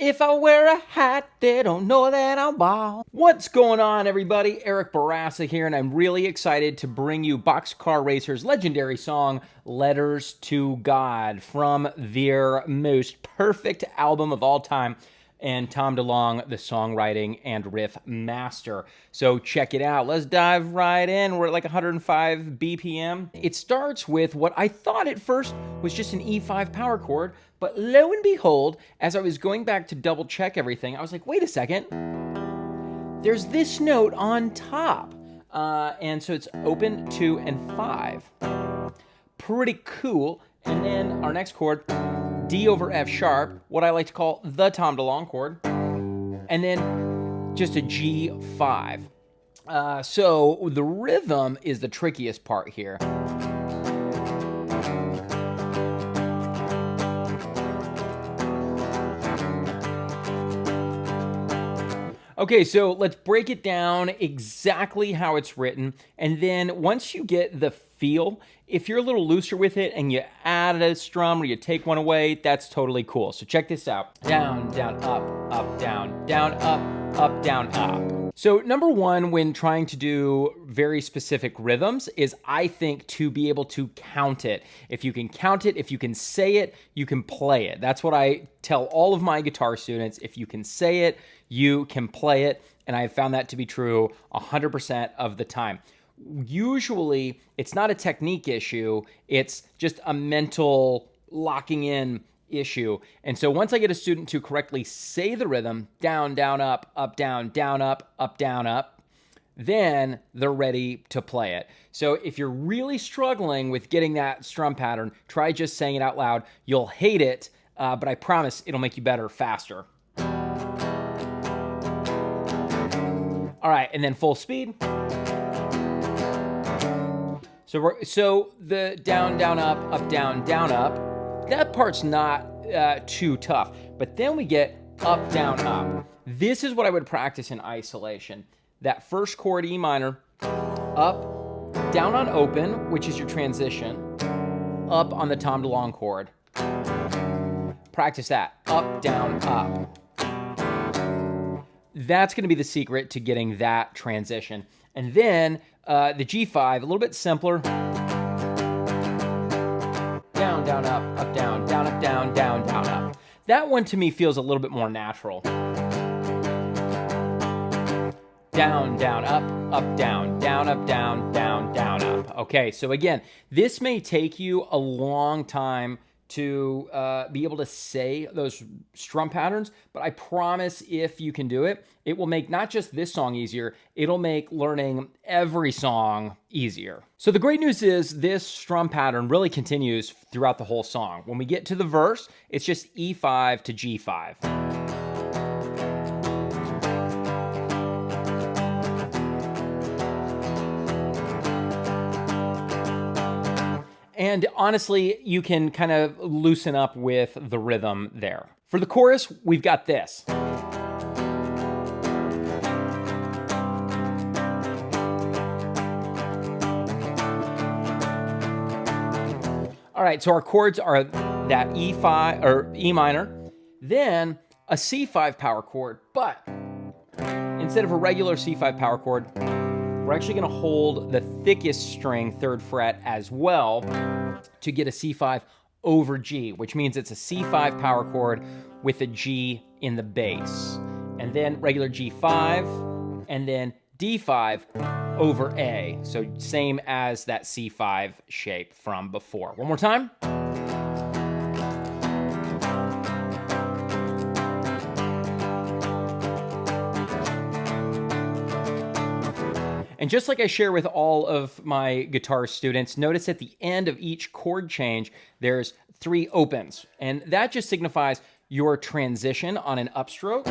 If I wear a hat, they don't know that I'm bald. What's going on, everybody? Eric Bourassa here, and I'm really excited to bring you Boxcar Racer's legendary song, Letters to God, from their most perfect album of all time, and Tom DeLonge, the songwriting and riff master. So check it out. Let's dive right in. We're at like 105 BPM. It starts with what I thought at first was just an E5 power chord, but lo and behold, as I was going back to double check everything, I was like, wait a second, there's this note on top. And so it's open 2 and 5. Pretty cool. And then our next chord, D over F sharp, what I like to call the Tom DeLonge chord, and then just a G5. So the rhythm is the trickiest part here. Okay, so let's break it down exactly how it's written, and then once you get the feel, if you're a little looser with it and you add a strum or you take one away, that's totally cool. So check this out. Down, down, up, down, up, down, up. So number one, when trying to do very specific rhythms, is I think to be able to count it. If you can count it, if you can say it, you can play it. That's what I tell all of my guitar students. If you can say it, you can play it. And I've found that to be true 100% of the time. Usually, it's not a technique issue, it's just a mental locking in issue. And so once I get a student to correctly say the rhythm, down, down, up, down, up, down, up, then they're ready to play it. So if you're really struggling with getting that strum pattern, try just saying it out loud. You'll hate it, but I promise it'll make you better faster. All right, and then full speed. So the down, down, up, down, up, that part's not too tough. But then we get up, down, up. This is what I would practice in isolation. That first chord, E minor, up, down on open, which is your transition, up on the Tom DeLonge chord. Practice that, up, down, up. That's going to be the secret to getting that transition. And then the G5, a little bit simpler. Down, down, up, down, up, down, up. That one to me feels a little bit more natural. Down, down, up, down, up, down, up. Okay, so again, this may take you a long time to be able to say those strum patterns, but I promise if you can do it, it will make not just this song easier, it'll make learning every song easier. So the great news is this strum pattern really continues throughout the whole song. When we get to the verse, it's just E5 to G5. And honestly, you can kind of loosen up with the rhythm there. For the chorus, we've got this. All right, so our chords are that E5 or E minor, then a C5 power chord, but instead of a regular C5 power chord, we're actually going to hold the thickest string, 3rd fret, as well to get a C5 over G, which means it's a C5 power chord with a G in the bass. And then regular G5, and then D5 over A. So same as that C5 shape from before. One more time. And just like I share with all of my guitar students, notice at the end of each chord change, there's 3 opens. And that just signifies your transition on an upstroke.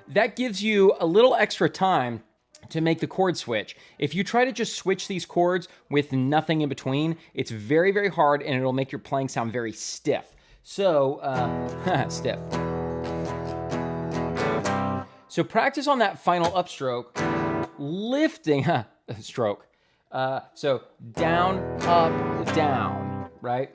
That gives you a little extra time to make the chord switch. If you try to just switch these chords with nothing in between, it's very, very hard and it'll make your playing sound very stiff. So, stiff. So practice on that final upstroke, lifting, stroke. So down, up, down, right?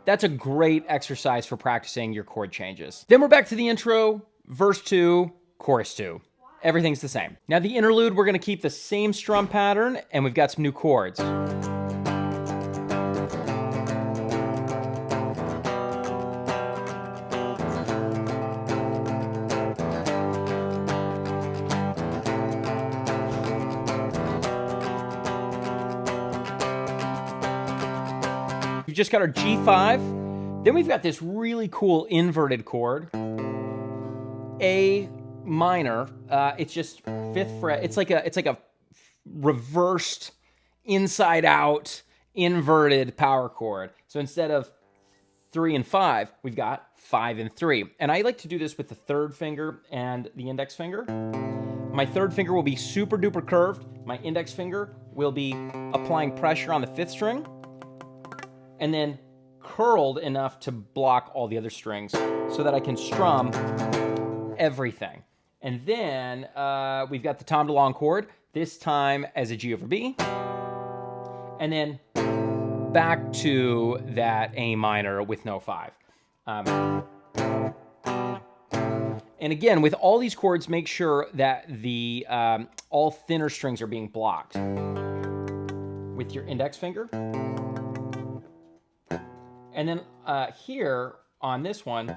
that's a great exercise for practicing your chord changes. Then we're back to the intro, verse 2, chorus 2. Everything's the same. Now the interlude, we're gonna keep the same strum pattern, and we've got some new chords. We've just got our G5. Then we've got this really cool inverted chord, A minor. It's just 5th fret. It's like a reversed, inside out, inverted power chord. So instead of 3 and 5, we've got 5 and 3. And I like to do this with the 3rd finger and the index finger. My 3rd finger will be super duper curved. My index finger will be applying pressure on the 5th string, and then curled enough to block all the other strings so that I can strum everything. And then we've got the tom DeLonge chord, this time as a G over B. And then back to that A minor with no 5. And again, with all these chords, make sure that the all thinner strings are being blocked with your index finger. And then here on this one,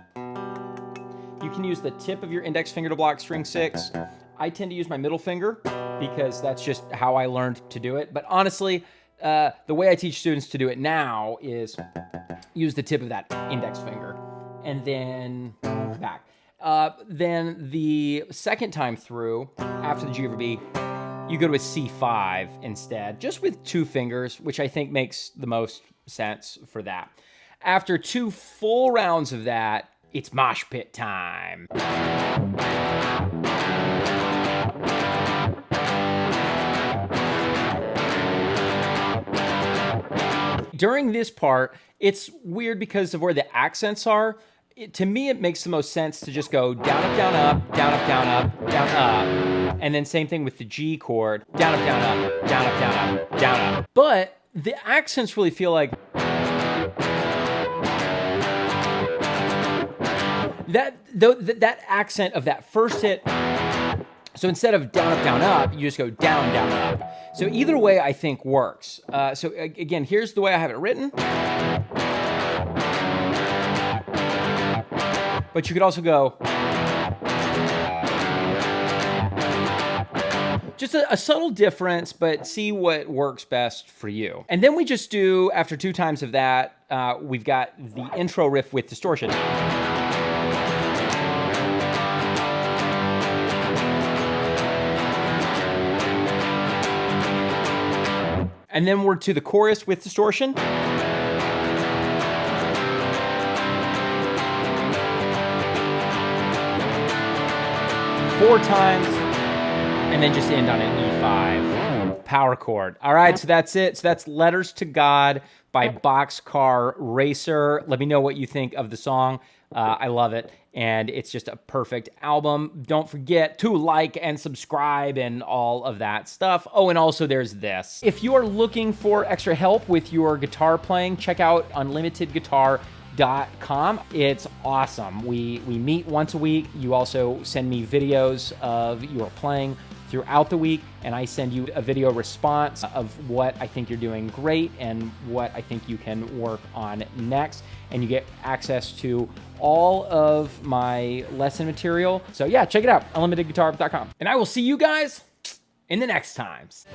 you can use the tip of your index finger to block string 6. I tend to use my middle finger because that's just how I learned to do it. But honestly, the way I teach students to do it now is use the tip of that index finger and then back. Then the second time through, after the G over B, you go to a C5 instead, just with 2 fingers, which I think makes the most sense for that. After 2 full rounds of that, it's mosh pit time. During this part, it's weird because of where the accents are. To me, it makes the most sense to just go down, up, down, up, down, up, down, up, down, up. And then same thing with the G chord, down, up, down, up, down, up, down, up, down, up. But the accents really feel like that accent of that first hit. So instead of down, up, you just go down, up. So either way, I think works. So again, here's the way I have it written. But you could also go. Just a subtle difference, but see what works best for you. And then we just do, after 2 times of that, we've got the intro riff with distortion. And then we're to the chorus with distortion. 4 times, and then just end on an E5 power chord. All right, so that's it. So that's Letters to God by Boxcar Racer. Let me know what you think of the song. I love it, and it's just a perfect album. Don't forget to like and subscribe and all of that stuff. Oh, and also there's this. If you are looking for extra help with your guitar playing, check out unlimitedguitar.com. It's awesome. We meet once a week. You also send me videos of your playing throughout the week, and I send you a video response of what I think you're doing great and what I think you can work on next. And you get access to all of my lesson material. So yeah, check it out, unlimitedguitar.com. And I will see you guys in the next times.